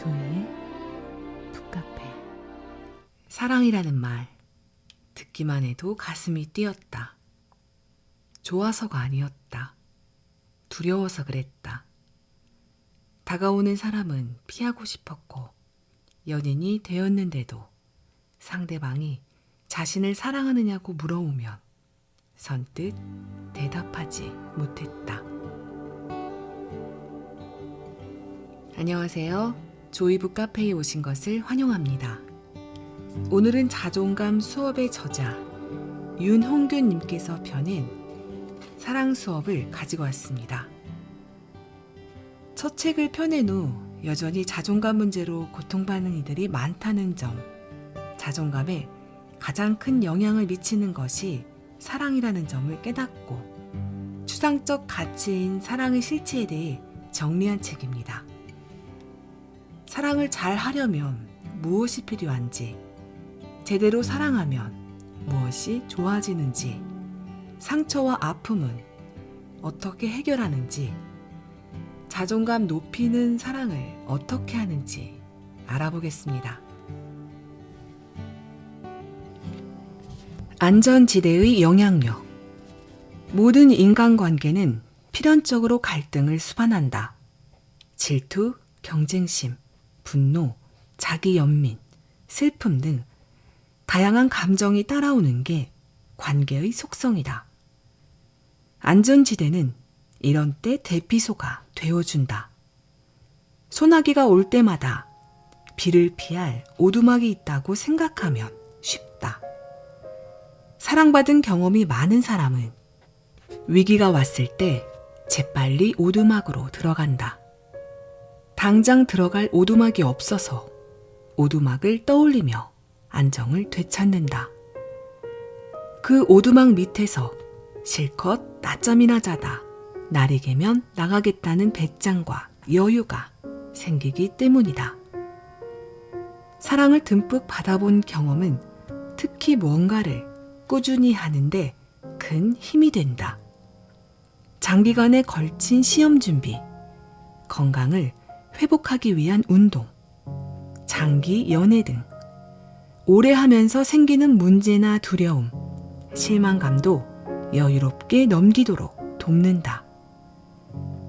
조이의 북카페. 사랑이라는 말 듣기만 해도 가슴이 뛰었다. 좋아서가 아니었다. 두려워서 그랬다. 다가오는 사람은 피하고 싶었고 연인이 되었는데도 상대방이 자신을 사랑하느냐고 물어오면 선뜻 대답하지 못했다. 안녕하세요. 조이북 카페에 오신 것을 환영합니다. 오늘은 자존감 수업의 저자 윤홍균님께서 펴낸 사랑 수업을 가지고 왔습니다. 첫 책을 펴낸 후 여전히 자존감 문제로 고통받는 이들이 많다는 점, 자존감에 가장 큰 영향을 미치는 것이 사랑이라는 점을 깨닫고 추상적 가치인 사랑의 실체에 대해 정리한 책입니다. 사랑을 잘 하려면 무엇이 필요한지, 제대로 사랑하면 무엇이 좋아지는지, 상처와 아픔은 어떻게 해결하는지, 자존감 높이는 사랑을 어떻게 하는지 알아보겠습니다. 안전지대의 영향력. 모든 인간관계는 필연적으로 갈등을 수반한다. 질투, 경쟁심, 분노, 자기연민, 슬픔 등 다양한 감정이 따라오는 게 관계의 속성이다. 안전지대는 이런 때 대피소가 되어준다. 소나기가 올 때마다 비를 피할 오두막이 있다고 생각하면 쉽다. 사랑받은 경험이 많은 사람은 위기가 왔을 때 재빨리 오두막으로 들어간다. 당장 들어갈 오두막이 없어서 오두막을 떠올리며 안정을 되찾는다. 그 오두막 밑에서 실컷 낮잠이나 자다 날이 개면 나가겠다는 배짱과 여유가 생기기 때문이다. 사랑을 듬뿍 받아본 경험은 특히 뭔가를 꾸준히 하는데 큰 힘이 된다. 장기간에 걸친 시험 준비, 건강을 회복하기 위한 운동, 장기 연애 등 오래 하면서 생기는 문제나 두려움, 실망감도 여유롭게 넘기도록 돕는다.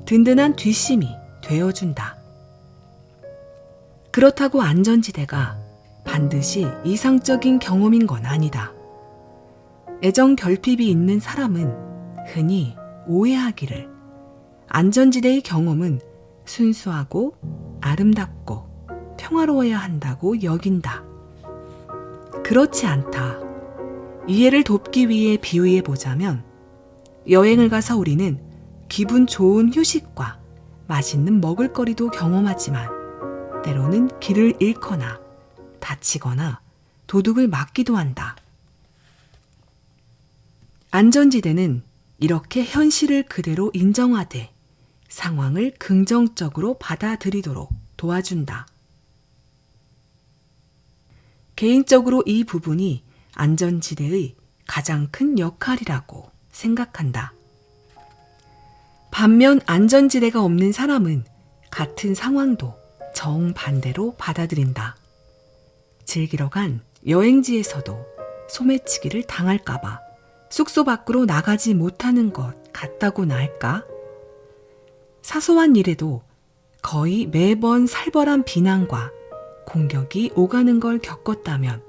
든든한 뒷심이 되어준다. 그렇다고 안전지대가 반드시 이상적인 경험인 건 아니다. 애정 결핍이 있는 사람은 흔히 오해하기를 안전지대의 경험은 순수하고 아름답고 평화로워야 한다고 여긴다. 그렇지 않다. 이해를 돕기 위해 비유해 보자면 여행을 가서 우리는 기분 좋은 휴식과 맛있는 먹을거리도 경험하지만 때로는 길을 잃거나 다치거나 도둑을 맞기도 한다. 안전지대는 이렇게 현실을 그대로 인정하되 상황을 긍정적으로 받아들이도록 도와준다. 개인적으로 이 부분이 안전지대의 가장 큰 역할이라고 생각한다. 반면 안전지대가 없는 사람은 같은 상황도 정반대로 받아들인다. 즐기러 간 여행지에서도 소매치기를 당할까봐 숙소 밖으로 나가지 못하는 것 같다고나 할까? 사소한 일에도 거의 매번 살벌한 비난과 공격이 오가는 걸 겪었다면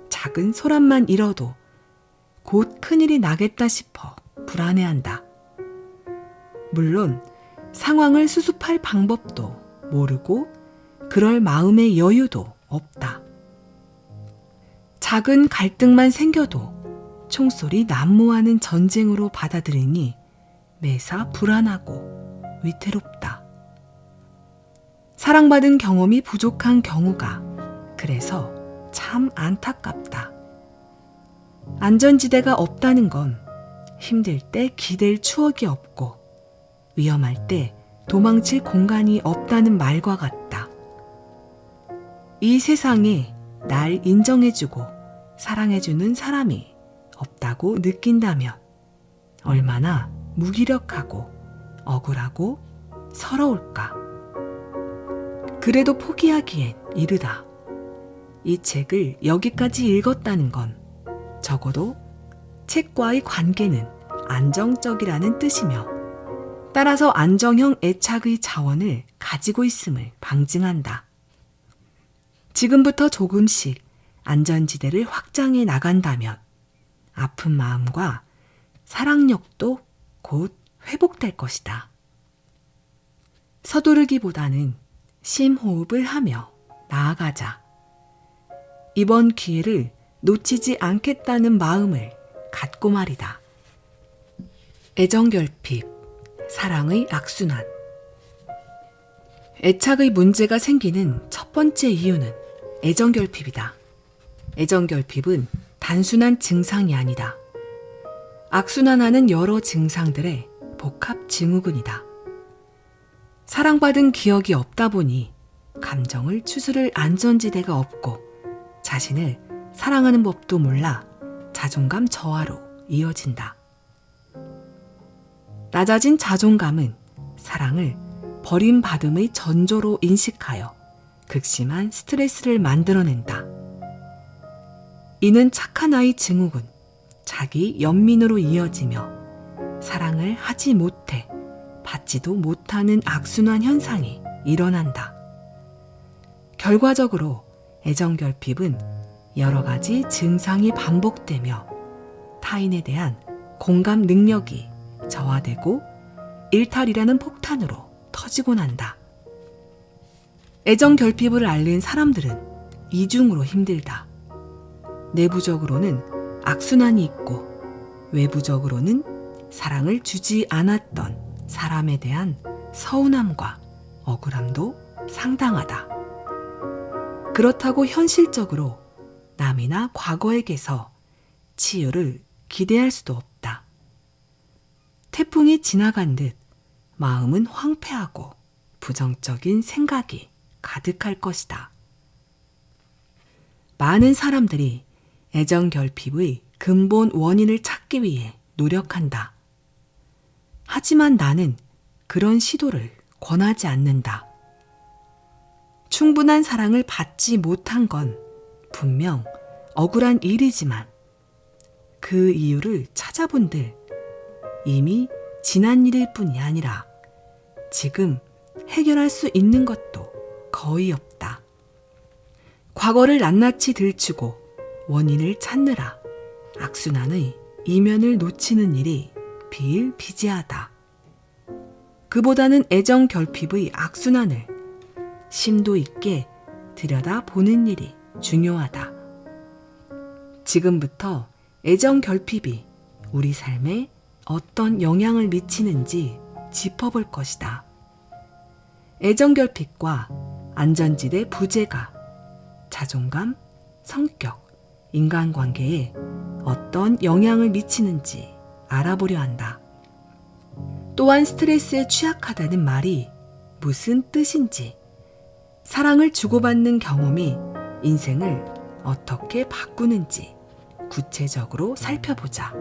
작은 소란만 잃어도 곧 큰일이 나겠다 싶어 불안해한다. 물론 상황을 수습할 방법도 모르고 그럴 마음의 여유도 없다. 작은 갈등만 생겨도 총소리 난무하는 전쟁으로 받아들이니 매사 불안하고 위태롭다. 사랑받은 경험이 부족한 경우가 그래서 참 안타깝다. 안전지대가 없다는 건 힘들 때 기댈 추억이 없고 위험할 때 도망칠 공간이 없다는 말과 같다. 이 세상에 날 인정해주고 사랑해주는 사람이 없다고 느낀다면 얼마나 무기력하고 억울하고 서러울까. 그래도 포기하기엔 이르다. 이 책을 여기까지 읽었다는 건 적어도 책과의 관계는 안정적이라는 뜻이며 따라서 안정형 애착의 자원을 가지고 있음을 방증한다. 지금부터 조금씩 안전지대를 확장해 나간다면 아픈 마음과 사랑력도 곧 회복될 것이다. 서두르기보다는 심호흡을 하며 나아가자. 이번 기회를 놓치지 않겠다는 마음을 갖고 말이다. 애정결핍, 사랑의 악순환. 애착의 문제가 생기는 첫 번째 이유는 애정결핍이다. 애정결핍은 단순한 증상이 아니다. 악순환하는 여러 증상들의 복합 증후군이다. 사랑받은 기억이 없다 보니 감정을 추스를 안전지대가 없고 자신을 사랑하는 법도 몰라 자존감 저하로 이어진다. 낮아진 자존감은 사랑을 버림받음의 전조로 인식하여 극심한 스트레스를 만들어낸다. 이는 착한 아이 증후군, 자기 연민으로 이어지며 사랑을 하지 못해 받지도 못하는 악순환 현상이 일어난다. 결과적으로 애정결핍은 여러 가지 증상이 반복되며 타인에 대한 공감 능력이 저하되고 일탈이라는 폭탄으로 터지곤 한다. 애정결핍을 앓는 사람들은 이중으로 힘들다. 내부적으로는 악순환이 있고 외부적으로는 사랑을 주지 않았던 사람에 대한 서운함과 억울함도 상당하다. 그렇다고 현실적으로 남이나 과거에게서 치유를 기대할 수도 없다. 태풍이 지나간 듯 마음은 황폐하고 부정적인 생각이 가득할 것이다. 많은 사람들이 애정결핍의 근본 원인을 찾기 위해 노력한다. 하지만 나는 그런 시도를 권하지 않는다. 충분한 사랑을 받지 못한 건 분명 억울한 일이지만 그 이유를 찾아본들 이미 지난 일일 뿐이 아니라 지금 해결할 수 있는 것도 거의 없다. 과거를 낱낱이 들추고 원인을 찾느라 악순환의 이면을 놓치는 일이 비일비재하다. 그보다는 애정결핍의 악순환을 심도 있게 들여다보는 일이 중요하다. 지금부터 애정결핍이 우리 삶에 어떤 영향을 미치는지 짚어볼 것이다. 애정결핍과 안전지대 부재가 자존감, 성격, 인간관계에 어떤 영향을 미치는지 알아보려 한다. 또한 스트레스에 취약하다는 말이 무슨 뜻인지, 사랑을 주고받는 경험이 인생을 어떻게 바꾸는지 구체적으로 살펴보자.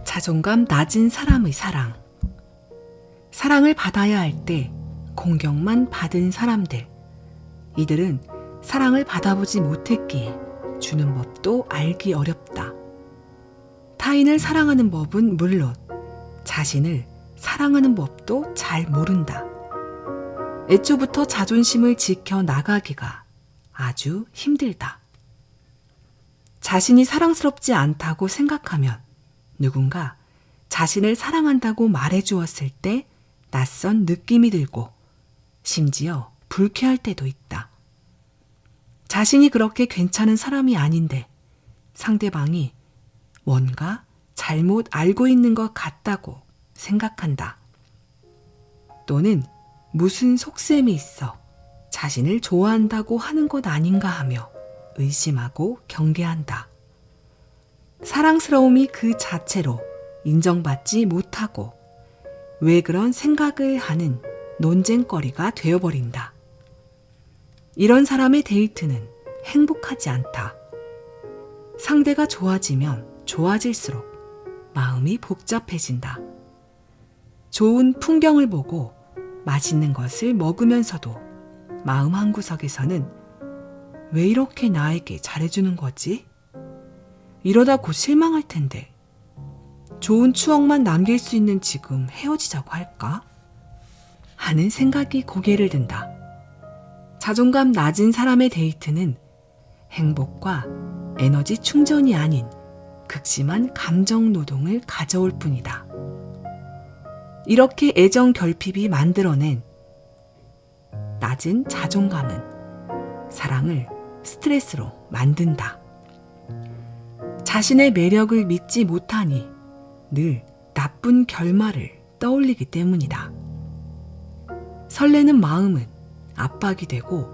자존감 낮은 사람의 사랑. 사랑을 받아야 할 때 공격만 받은 사람들. 이들은 사랑을 받아보지 못했기에 주는 법도 알기 어렵다. 타인을 사랑하는 법은 물론 자신을 사랑하는 법도 잘 모른다. 애초부터 자존심을 지켜 나가기가 아주 힘들다. 자신이 사랑스럽지 않다고 생각하면 누군가 자신을 사랑한다고 말해주었을 때 낯선 느낌이 들고 심지어 불쾌할 때도 있다. 자신이 그렇게 괜찮은 사람이 아닌데 상대방이 뭔가 잘못 알고 있는 것 같다고 생각한다. 또는 무슨 속셈이 있어 자신을 좋아한다고 하는 것 아닌가 하며 의심하고 경계한다. 사랑스러움이 그 자체로 인정받지 못하고 왜 그런 생각을 하는 논쟁거리가 되어버린다. 이런 사람의 데이트는 행복하지 않다. 상대가 좋아지면 좋아질수록 마음이 복잡해진다. 좋은 풍경을 보고 맛있는 것을 먹으면서도 마음 한구석에서는 왜 이렇게 나에게 잘해주는 거지? 이러다 곧 실망할 텐데. 좋은 추억만 남길 수 있는 지금 헤어지자고 할까? 하는 생각이 고개를 든다. 자존감 낮은 사람의 데이트는 행복과 에너지 충전이 아닌 극심한 감정 노동을 가져올 뿐이다. 이렇게 애정 결핍이 만들어낸 낮은 자존감은 사랑을 스트레스로 만든다. 자신의 매력을 믿지 못하니 늘 나쁜 결말을 떠올리기 때문이다. 설레는 마음은 압박이 되고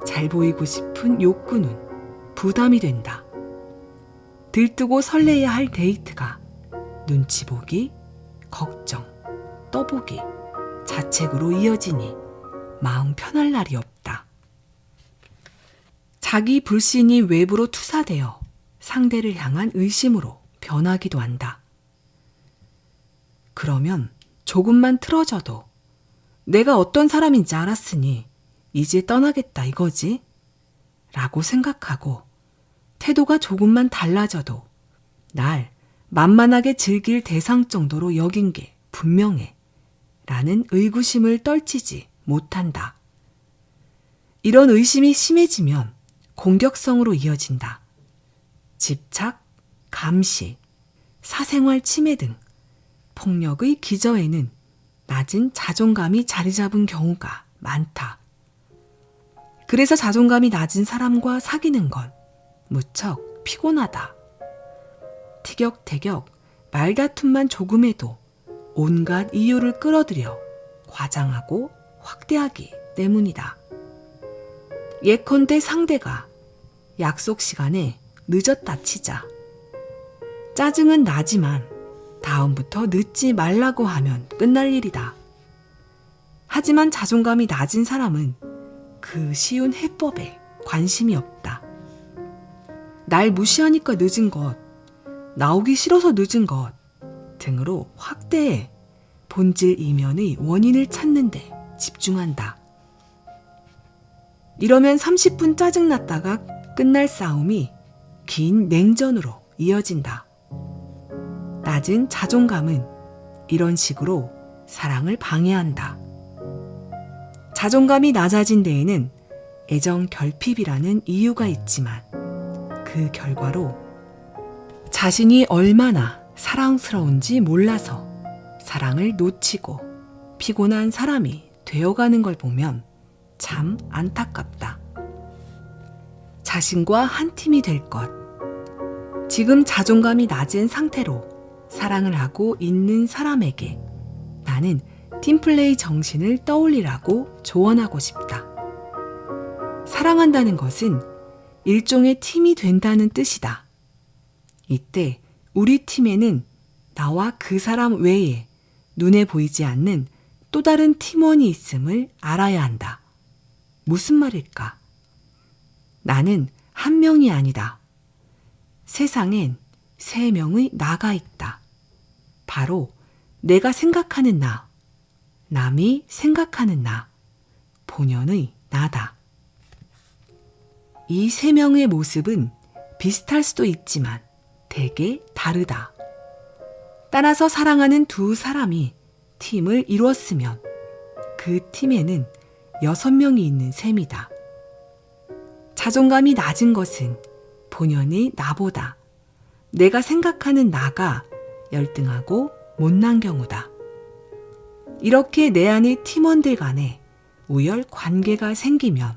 잘 보이고 싶은 욕구는 부담이 된다. 들뜨고 설레야 할 데이트가 눈치 보기, 걱정, 떠보기, 자책으로 이어지니 마음 편할 날이 없다. 자기 불신이 외부로 투사되어 상대를 향한 의심으로 변하기도 한다. 그러면 조금만 틀어져도 내가 어떤 사람인지 알았으니 이제 떠나겠다 이거지? 라고 생각하고 태도가 조금만 달라져도 날 만만하게 즐길 대상 정도로 여긴 게 분명해 라는 의구심을 떨치지 못한다. 이런 의심이 심해지면 공격성으로 이어진다. 집착, 감시, 사생활 침해 등 폭력의 기저에는 낮은 자존감이 자리 잡은 경우가 많다. 그래서 자존감이 낮은 사람과 사귀는 건 무척 피곤하다. 티격태격 말다툼만 조금 해도 온갖 이유를 끌어들여 과장하고 확대하기 때문이다. 예컨대 상대가 약속 시간에 늦었다 치자. 짜증은 나지만 다음부터 늦지 말라고 하면 끝날 일이다. 하지만 자존감이 낮은 사람은 그 쉬운 해법에 관심이 없다. 날 무시하니까 늦은 것, 나오기 싫어서 늦은 것 등으로 확대해 본질 이면의 원인을 찾는 데 집중한다. 이러면 30분 짜증났다가 끝날 싸움이 긴 냉전으로 이어진다. 낮은 자존감은 이런 식으로 사랑을 방해한다. 자존감이 낮아진 데에는 애정 결핍이라는 이유가 있지만 그 결과로 자신이 얼마나 사랑스러운지 몰라서 사랑을 놓치고 피곤한 사람이 되어가는 걸 보면 참 안타깝다. 자신과 한 팀이 될 것. 지금 자존감이 낮은 상태로 사랑을 하고 있는 사람에게 나는 팀플레이 정신을 떠올리라고 조언하고 싶다. 사랑한다는 것은 일종의 팀이 된다는 뜻이다. 이때 우리 팀에는 나와 그 사람 외에 눈에 보이지 않는 또 다른 팀원이 있음을 알아야 한다. 무슨 말일까? 나는 한 명이 아니다. 세상엔 3명의 나가 있다. 바로 내가 생각하는 나, 남이 생각하는 나, 본연의 나다. 이 3명의 모습은 비슷할 수도 있지만 되게 다르다. 따라서 사랑하는 2 사람이 팀을 이루었으면 그 팀에는 6명이 있는 셈이다. 자존감이 낮은 것은 본연의 나보다 내가 생각하는 나가 열등하고 못난 경우다. 이렇게 내 안의 팀원들 간에 우열 관계가 생기면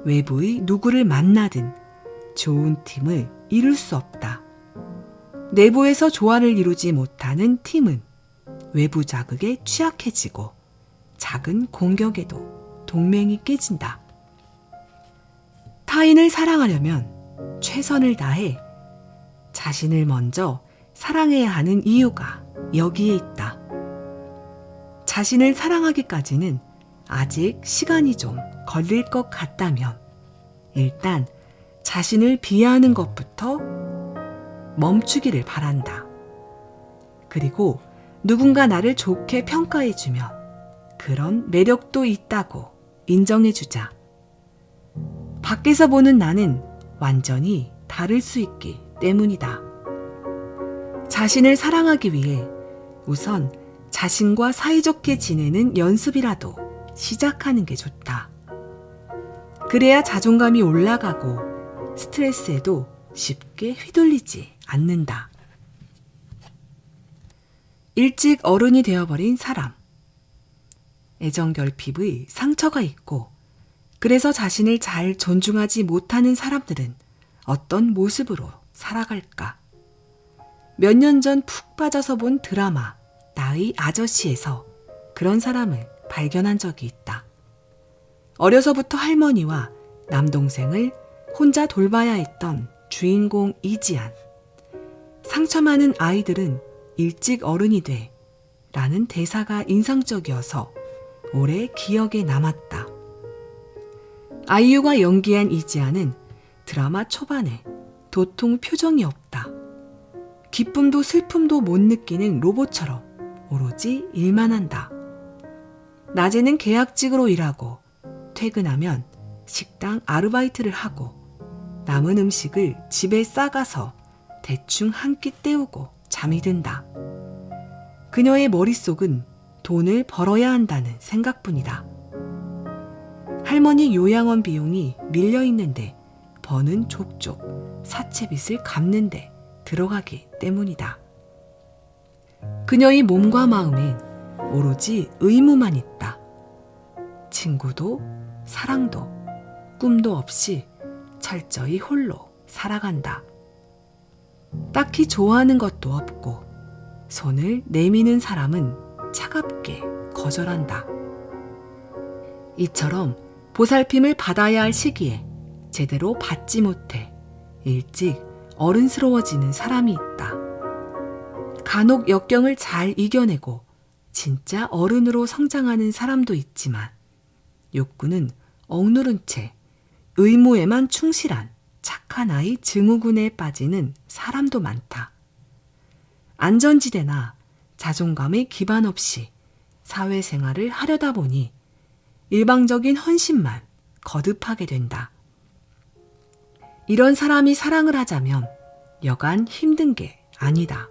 외부의 누구를 만나든 좋은 팀을 이룰 수 없다. 내부에서 조화를 이루지 못하는 팀은 외부 자극에 취약해지고 작은 공격에도 동맹이 깨진다. 타인을 사랑하려면 최선을 다해 자신을 먼저 사랑해야 하는 이유가 여기에 있다. 자신을 사랑하기까지는 아직 시간이 좀 걸릴 것 같다면 일단 자신을 비하하는 것부터 멈추기를 바란다. 그리고 누군가 나를 좋게 평가해주면 그런 매력도 있다고 인정해주자. 밖에서 보는 나는 완전히 다를 수 있기 때문이다. 자신을 사랑하기 위해 우선 자신과 사이좋게 지내는 연습이라도 시작하는 게 좋다. 그래야 자존감이 올라가고 스트레스에도 쉽게 휘둘리지 않는다. 일찍 어른이 되어버린 사람. 애정결핍의 상처가 있고 그래서 자신을 잘 존중하지 못하는 사람들은 어떤 모습으로 살아갈까? 몇 년 전 푹 빠져서 본 드라마 나의 아저씨에서 그런 사람을 발견한 적이 있다. 어려서부터 할머니와 남동생을 혼자 돌봐야 했던 주인공 이지안. 상처 많은 아이들은 일찍 어른이 돼 라는 대사가 인상적이어서 오래 기억에 남았다. 아이유가 연기한 이지안은 드라마 초반에 도통 표정이 없다. 기쁨도 슬픔도 못 느끼는 로봇처럼 오로지 일만 한다. 낮에는 계약직으로 일하고 퇴근하면 식당 아르바이트를 하고 남은 음식을 집에 싸가서 대충 한 끼 때우고 잠이 든다. 그녀의 머릿속은 돈을 벌어야 한다는 생각뿐이다. 할머니 요양원 비용이 밀려 있는데 버는 족족 사채빚을 갚는데 들어가기 때문이다. 그녀의 몸과 마음엔 오로지 의무만 있다. 친구도 사랑도 꿈도 없이 철저히 홀로 살아간다. 딱히 좋아하는 것도 없고 손을 내미는 사람은 차갑게 거절한다. 이처럼 보살핌을 받아야 할 시기에 제대로 받지 못해 일찍 어른스러워지는 사람이 있다. 간혹 역경을 잘 이겨내고 진짜 어른으로 성장하는 사람도 있지만 욕구는 억누른 채 의무에만 충실한 착한 아이 증후군에 빠지는 사람도 많다. 안전지대나 자존감의 기반 없이 사회생활을 하려다 보니 일방적인 헌신만 거듭하게 된다. 이런 사람이 사랑을 하자면 여간 힘든 게 아니다.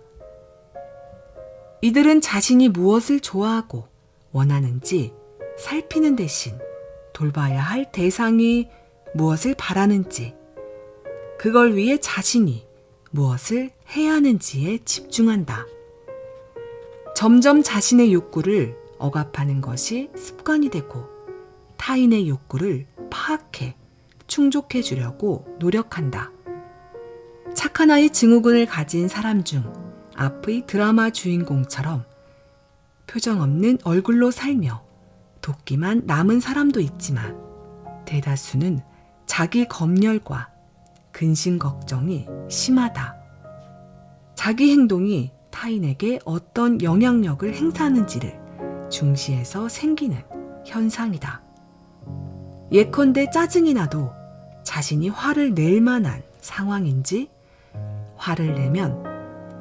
이들은 자신이 무엇을 좋아하고 원하는지 살피는 대신 돌봐야 할 대상이 무엇을 바라는지, 그걸 위해 자신이 무엇을 해야 하는지에 집중한다. 점점 자신의 욕구를 억압하는 것이 습관이 되고 타인의 욕구를 파악해 충족해 주려고 노력한다. 착한 아이 증후군을 가진 사람 중 앞의 드라마 주인공처럼 표정 없는 얼굴로 살며 돕기만 남은 사람도 있지만 대다수는 자기 검열과 근심 걱정이 심하다. 자기 행동이 타인에게 어떤 영향력을 행사하는지를 중시해서 생기는 현상이다. 예컨대 짜증이 나도 자신이 화를 낼 만한 상황인지, 화를 내면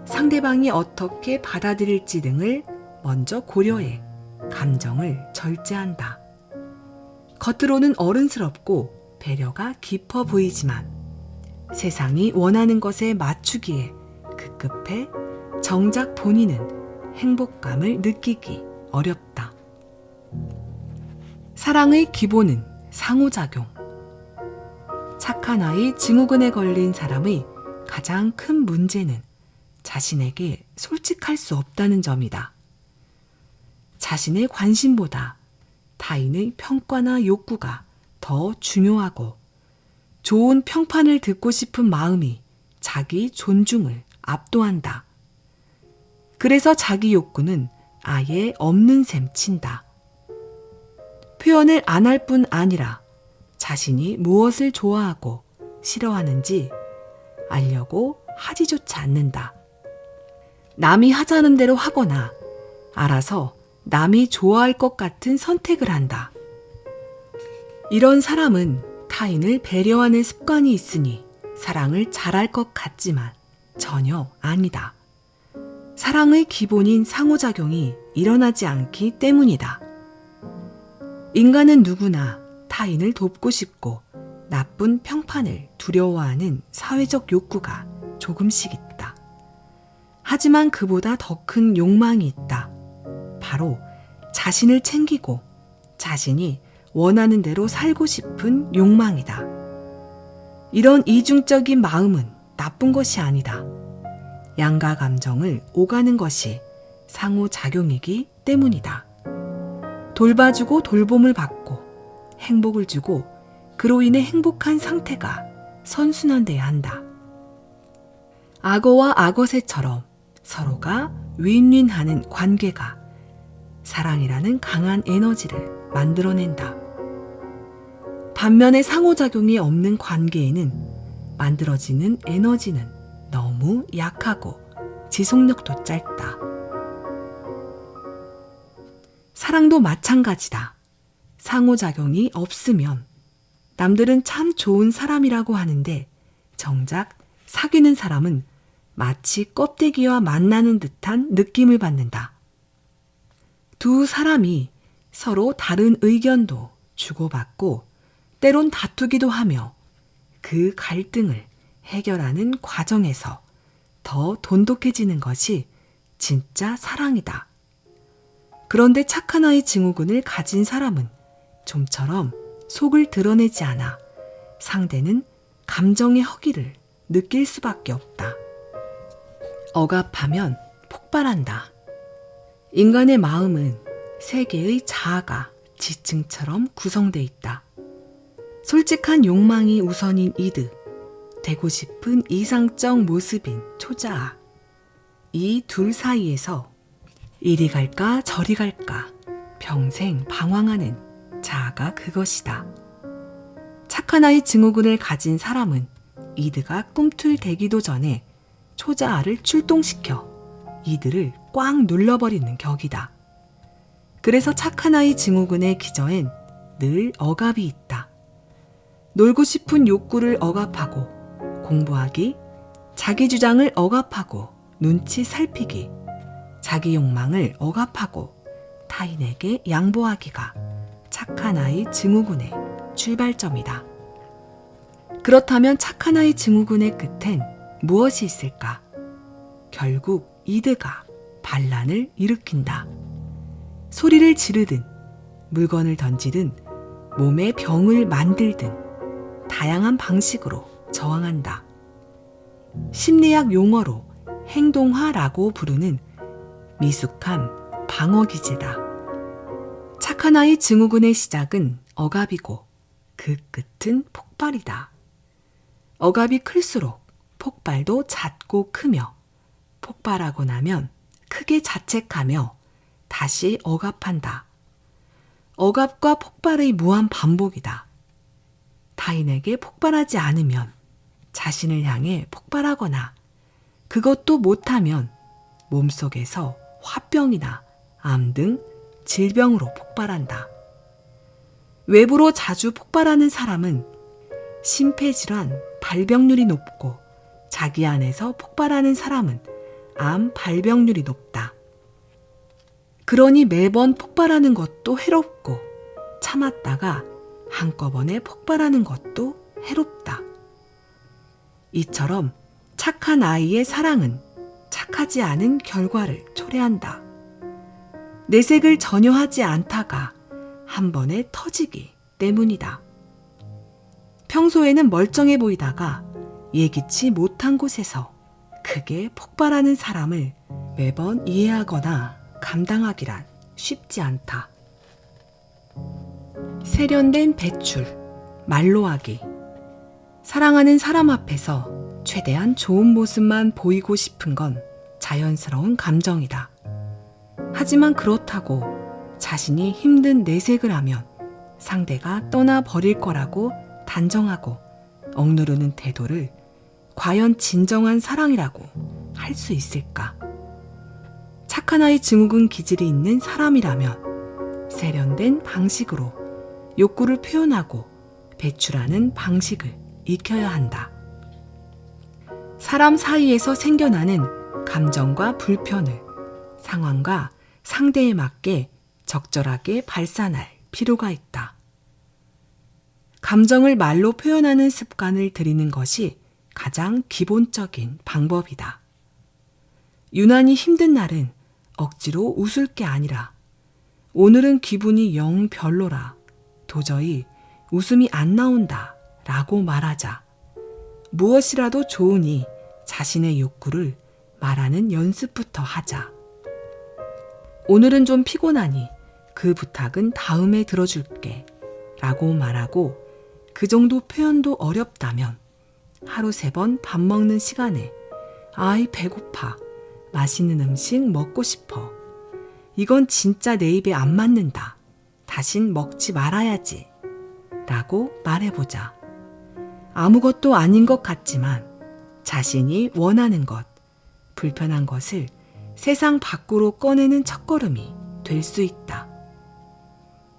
상대방이 어떻게 받아들일지 등을 먼저 고려해 감정을 절제한다. 겉으로는 어른스럽고 배려가 깊어 보이지만 세상이 원하는 것에 맞추기에 급급해 정작 본인은 행복감을 느끼기 어렵다. 사랑의 기본은 상호작용. 착한 아이 증후군에 걸린 사람의 가장 큰 문제는 자신에게 솔직할 수 없다는 점이다. 자신의 관심보다 타인의 평가나 욕구가 더 중요하고 좋은 평판을 듣고 싶은 마음이 자기 존중을 압도한다. 그래서 자기 욕구는 아예 없는 셈 친다. 표현을 안 할 뿐 아니라 자신이 무엇을 좋아하고 싫어하는지 알려고 하지조차 않는다. 남이 하자는 대로 하거나 알아서 남이 좋아할 것 같은 선택을 한다. 이런 사람은 타인을 배려하는 습관이 있으니 사랑을 잘할 것 같지만 전혀 아니다. 사랑의 기본인 상호작용이 일어나지 않기 때문이다. 인간은 누구나 타인을 돕고 싶고 나쁜 평판을 두려워하는 사회적 욕구가 조금씩 있다. 하지만 그보다 더 큰 욕망이 있다. 바로 자신을 챙기고 자신이 원하는 대로 살고 싶은 욕망이다. 이런 이중적인 마음은 나쁜 것이 아니다. 양가 감정을 오가는 것이 상호작용이기 때문이다. 돌봐주고 돌봄을 받고 행복을 주고 그로 인해 행복한 상태가 선순환돼야 한다. 악어와 악어새처럼 서로가 윈윈하는 관계가 사랑이라는 강한 에너지를 만들어낸다. 반면에 상호작용이 없는 관계에는 만들어지는 에너지는 너무 약하고 지속력도 짧다. 사랑도 마찬가지다. 상호작용이 없으면 남들은 참 좋은 사람이라고 하는데 정작 사귀는 사람은 마치 껍데기와 만나는 듯한 느낌을 받는다. 두 사람이 서로 다른 의견도 주고받고 때론 다투기도 하며 그 갈등을 해결하는 과정에서 더 돈독해지는 것이 진짜 사랑이다. 그런데 착한 아이 증후군을 가진 사람은 좀처럼 속을 드러내지 않아 상대는 감정의 허기를 느낄 수밖에 없다. 억압하면 폭발한다. 인간의 마음은 세 개의 자아가 지층처럼 구성되어 있다. 솔직한 욕망이 우선인 이드, 되고 싶은 이상적 모습인 초자아. 이 둘 사이에서 이리 갈까 저리 갈까 평생 방황하는 자아가 그것이다. 착한 아이 증후군을 가진 사람은 이드가 꿈틀대기도 전에 초자아를 출동시켜 이드를 꽉 눌러버리는 격이다. 그래서 착한 아이 증후군의 기저엔 늘 억압이 있다. 놀고 싶은 욕구를 억압하고 공부하기, 자기 주장을 억압하고 눈치 살피기, 자기 욕망을 억압하고 타인에게 양보하기가 착한 아이 증후군의 출발점이다. 그렇다면 착한 아이 증후군의 끝엔 무엇이 있을까? 결국 이드가 반란을 일으킨다. 소리를 지르든 물건을 던지든 몸에 병을 만들든 다양한 방식으로 저항한다. 심리학 용어로 행동화라고 부르는 미숙한 방어기제다. 착한 아이 증후군의 시작은 억압이고 그 끝은 폭발이다. 억압이 클수록 폭발도 잦고 크며 폭발하고 나면 크게 자책하며 다시 억압한다. 억압과 폭발의 무한 반복이다. 타인에게 폭발하지 않으면 자신을 향해 폭발하거나 그것도 못하면 몸속에서 화병이나 암 등 질병으로 폭발한다. 외부로 자주 폭발하는 사람은 심폐질환 발병률이 높고 자기 안에서 폭발하는 사람은 암 발병률이 높다. 그러니 매번 폭발하는 것도 해롭고 참았다가 한꺼번에 폭발하는 것도 해롭다. 이처럼 착한 아이의 사랑은 착하지 않은 결과를 초래한다. 내색을 전혀 하지 않다가 한 번에 터지기 때문이다. 평소에는 멀쩡해 보이다가 예기치 못한 곳에서 크게 폭발하는 사람을 매번 이해하거나 감당하기란 쉽지 않다. 세련된 배출, 말로 하기. 사랑하는 사람 앞에서 최대한 좋은 모습만 보이고 싶은 건 자연스러운 감정이다. 하지만 그렇다고 자신이 힘든 내색을 하면 상대가 떠나버릴 거라고 단정하고 억누르는 태도를 과연 진정한 사랑이라고 할 수 있을까? 착한 아이 증후군 기질이 있는 사람이라면 세련된 방식으로 욕구를 표현하고 배출하는 방식을 익혀야 한다. 사람 사이에서 생겨나는 감정과 불편을 상황과 상대에 맞게 적절하게 발산할 필요가 있다. 감정을 말로 표현하는 습관을 들이는 것이 가장 기본적인 방법이다. 유난히 힘든 날은 억지로 웃을 게 아니라 오늘은 기분이 영 별로라. 도저히 웃음이 안 나온다. 라고 말하자. 무엇이라도 좋으니 자신의 욕구를 말하는 연습부터 하자. 오늘은 좀 피곤하니 그 부탁은 다음에 들어줄게. 라고 말하고 그 정도 표현도 어렵다면 하루 3번 밥 먹는 시간에 아이 배고파. 맛있는 음식 먹고 싶어. 이건 진짜 내 입에 안 맞는다. 다신 먹지 말아야지. 라고 말해보자. 아무것도 아닌 것 같지만 자신이 원하는 것, 불편한 것을 세상 밖으로 꺼내는 첫걸음이 될 수 있다.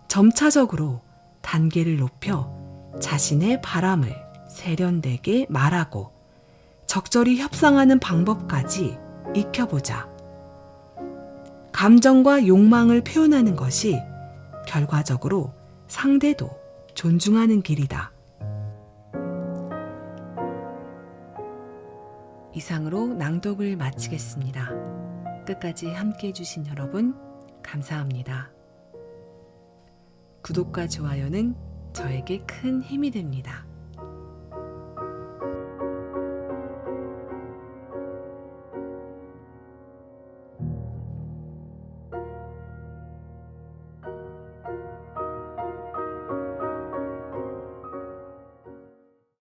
점차적으로 단계를 높여 자신의 바람을 세련되게 말하고 적절히 협상하는 방법까지 익혀보자. 감정과 욕망을 표현하는 것이 결과적으로 상대도 존중하는 길이다. 이상으로 낭독을 마치겠습니다. 끝까지 함께 해주신 여러분 감사합니다. 구독과 좋아요는 저에게 큰 힘이 됩니다.